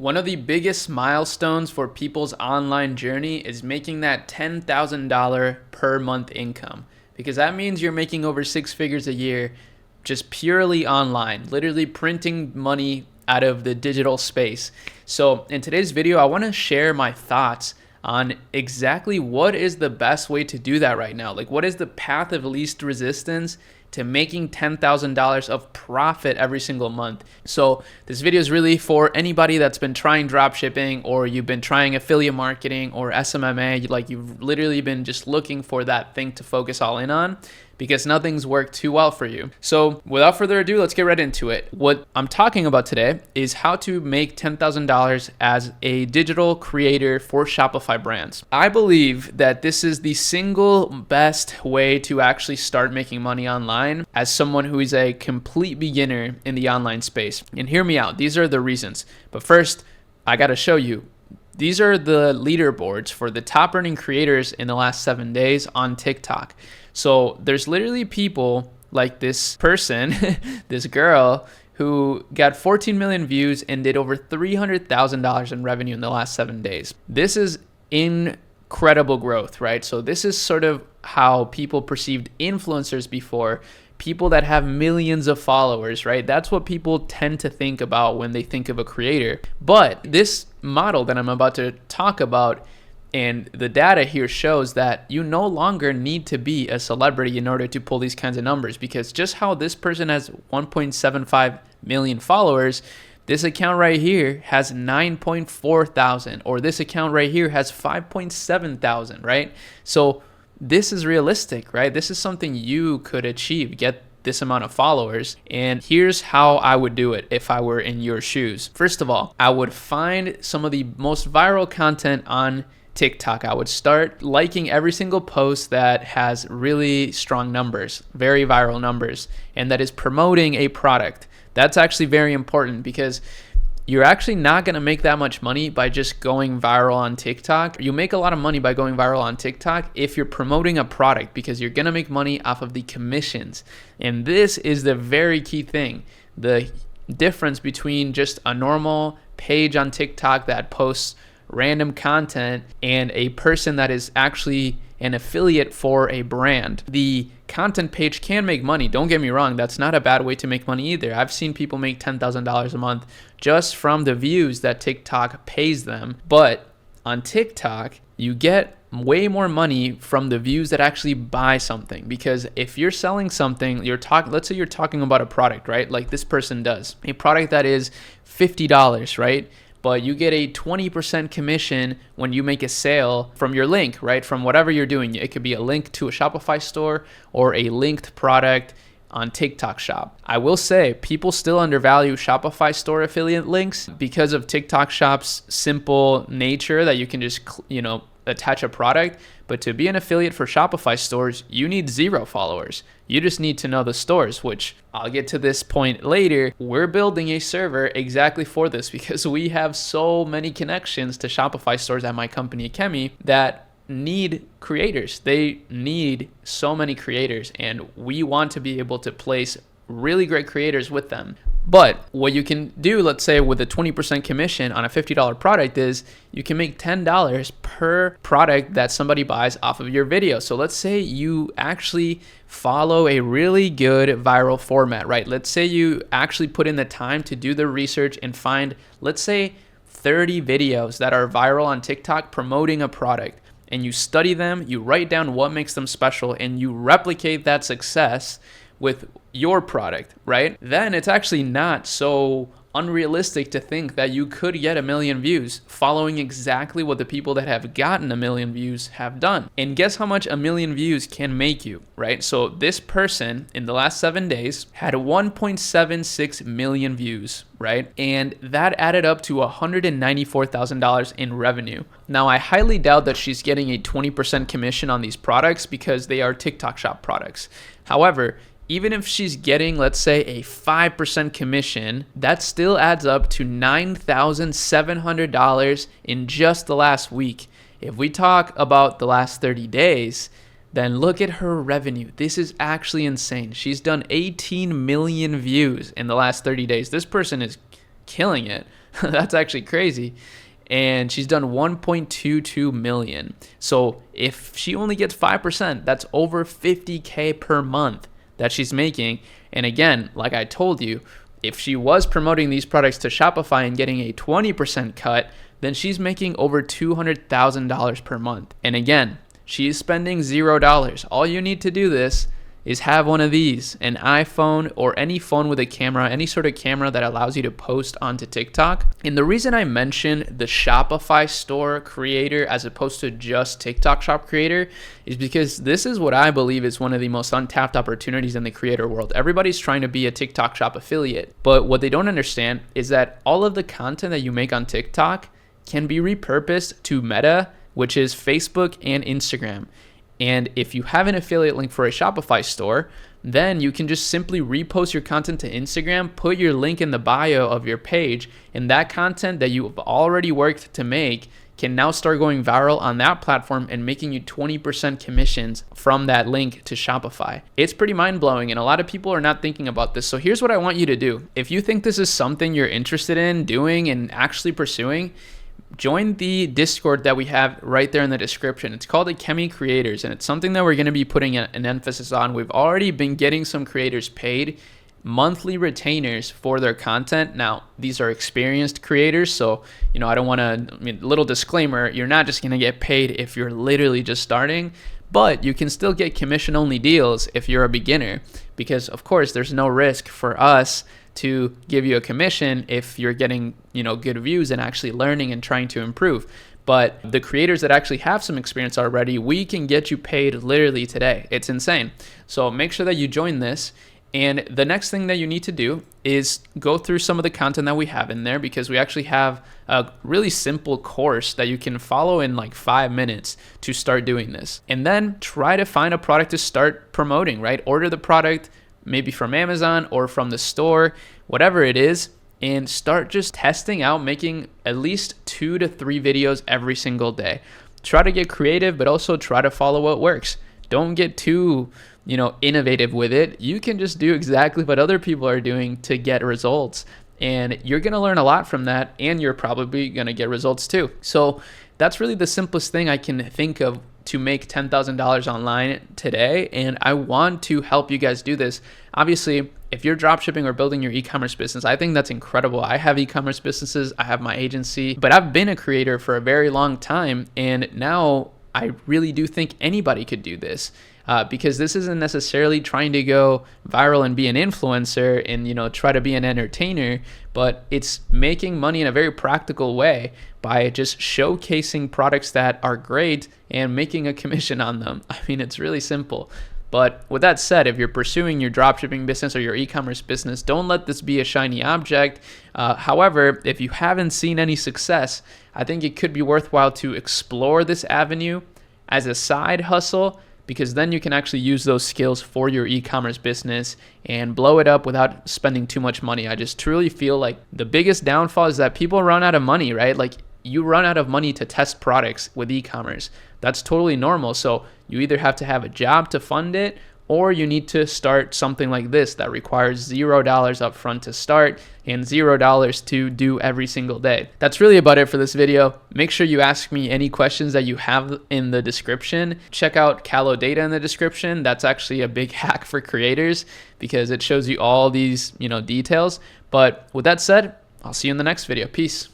One of the biggest milestones for people's online journey is making that $10,000 per month income, because that means you're making over 6 figures a year just purely online, literally printing money out of the digital space. So in today's video, I want to share my thoughts on exactly what is the best way to do that right now. Like, what is the path of least resistance to making $10,000 of profit every single month? So this video is really for anybody that's been trying dropshipping, or you've been trying affiliate marketing or SMMA, like you've literally been just looking for that thing to focus all in on, because nothing's worked too well for you. So without further ado, let's get right into it. What I'm talking about today is how to make $10,000 as a digital creator for Shopify brands. I believe that this is the single best way to actually start making money online as someone who is a complete beginner in the online space. And hear me out, these are the reasons. But first, I gotta show you. These are the leaderboards for the top earning creators in the last 7 days on TikTok. So there's literally people like this person, this girl, who got 14 million views and did over $300,000 in revenue in the last 7 days. This is incredible growth, right? So this is sort of how people perceived influencers before, people that have millions of followers, right? That's what people tend to think about when they think of a creator. But this model that I'm about to talk about, and the data here shows that you no longer need to be a celebrity in order to pull these kinds of numbers, because just how this person has 1.75 million followers, this account right here has 9.4 thousand, or this account right here has 5.7 thousand, right? So this is realistic, right? This is something you could achieve, get this amount of followers. And here's how I would do it if I were in your shoes. First of all, I would find some of the most viral content on TikTok. I would start liking every single post that has really strong numbers, very viral numbers, and that is promoting a product. That's actually very important, because you're actually not going to make that much money by just going viral on TikTok. You make a lot of money by going viral on TikTok if you're promoting a product, because you're going to make money off of the commissions. And this is the very key thing. The difference between just a normal page on TikTok that posts random content and a person that is actually an affiliate for a brand. The content page can make money, don't get me wrong, that's not a bad way to make money either. I've seen people make $10,000 a month just from the views that TikTok pays them. But on TikTok, you get way more money from the views that actually buy something, because if you're selling something, let's say you're talking about a product, right? Like this person does, a product that is $50, right? But you get a 20% commission when you make a sale from your link, right? From whatever you're doing. It could be a link to a Shopify store or a linked product on TikTok Shop. I will say people still undervalue Shopify store affiliate links because of TikTok Shop's simple nature that you can just, attach a product. But to be an affiliate for Shopify stores, you need 0 followers. You just need to know the stores, which I'll get to this point later. We're building a server exactly for this, because we have so many connections to Shopify stores at my company, Akemi, that need creators. They need so many creators, and we want to be able to place really great creators with them. But what you can do, let's say with a 20% commission on a $50 product, is you can make $10 per product that somebody buys off of your video. So let's say you actually follow a really good viral format, right? Let's say you actually put in the time to do the research and find, let's say, 30 videos that are viral on TikTok promoting a product, and you study them, you write down what makes them special, and you replicate that success with your product, right? Then it's actually not so unrealistic to think that you could get 1 million views following exactly what the people that have gotten 1 million views have done. And guess how much 1 million views can make you, right? So this person in the last 7 days had 1.76 million views, right? And that added up to $194,000 in revenue. Now, I highly doubt that she's getting a 20% commission on these products, because they are TikTok Shop products. However, even if she's getting, let's say, a 5% commission, that still adds up to $9,700 in just the last week. If we talk about the last 30 days, then look at her revenue. This is actually insane. She's done 18 million views in the last 30 days. This person is killing it. That's actually crazy. And she's done 1.22 million. So if she only gets 5%, that's over 50K per month that she's making. And again, like I told you, if she was promoting these products to Shopify and getting a 20% cut, then she's making over $200,000 per month. And again, she's spending $0. All you need to do this is have one of these, an iPhone or any phone with a camera, any sort of camera that allows you to post onto TikTok. And the reason I mention the Shopify store creator as opposed to just TikTok shop creator is because this is what I believe is one of the most untapped opportunities in the creator world. Everybody's trying to be a TikTok shop affiliate, but what they don't understand is that all of the content that you make on TikTok can be repurposed to Meta, which is Facebook and Instagram. And if you have an affiliate link for a Shopify store, then you can just simply repost your content to Instagram, put your link in the bio of your page, and that content that you've already worked to make can now start going viral on that platform and making you 20% commissions from that link to Shopify. It's pretty mind-blowing, and a lot of people are not thinking about this. So here's what I want you to do. If you think this is something you're interested in doing and actually pursuing, join the Discord that we have right there in the description. It's called Akemi Creators, and it's something that we're going to be putting an emphasis on. We've already been getting some creators paid monthly retainers for their content. Now, these are experienced creators, so I don't want to, little disclaimer, you're not just going to get paid if you're literally just starting, but you can still get commission-only deals if you're a beginner, because of course there's no risk for us to give you a commission if you're getting good views and actually learning and trying to improve. But the creators that actually have some experience already, we can get you paid literally today. It's insane. So make sure that you join this. And the next thing that you need to do is go through some of the content that we have in there, because we actually have a really simple course that you can follow in like 5 minutes to start doing this. And then try to find a product to start promoting, right? Order the product, maybe from Amazon or from the store, whatever it is, and start just testing out making at least 2 to 3 videos every single day. Try to get creative, but also try to follow what works. Don't get too, innovative with it. You can just do exactly what other people are doing to get results. And you're going to learn a lot from that, and you're probably going to get results too. So that's really the simplest thing I can think of to make $10,000 online today, and I want to help you guys do this. Obviously, if you're dropshipping or building your e-commerce business, I think that's incredible. I have e-commerce businesses, I have my agency, but I've been a creator for a very long time, and now I really do think anybody could do this. Because this isn't necessarily trying to go viral and be an influencer and try to be an entertainer, but it's making money in a very practical way by just showcasing products that are great and making a commission on them. I mean, it's really simple. But with that said, if you're pursuing your dropshipping business or your e-commerce business, don't let this be a shiny object. However, if you haven't seen any success, I think it could be worthwhile to explore this avenue as a side hustle, because then you can actually use those skills for your e-commerce business and blow it up without spending too much money. I just truly feel like the biggest downfall is that people run out of money, right? Like, you run out of money to test products with e-commerce. That's totally normal. So you either have to have a job to fund it, or you need to start something like this that requires $0 up front to start and $0 to do every single day. That's really about it for this video. Make sure you ask me any questions that you have in the description. Check out Callow Data in the description. That's actually a big hack for creators because it shows you all these, details. But with that said, I'll see you in the next video. Peace.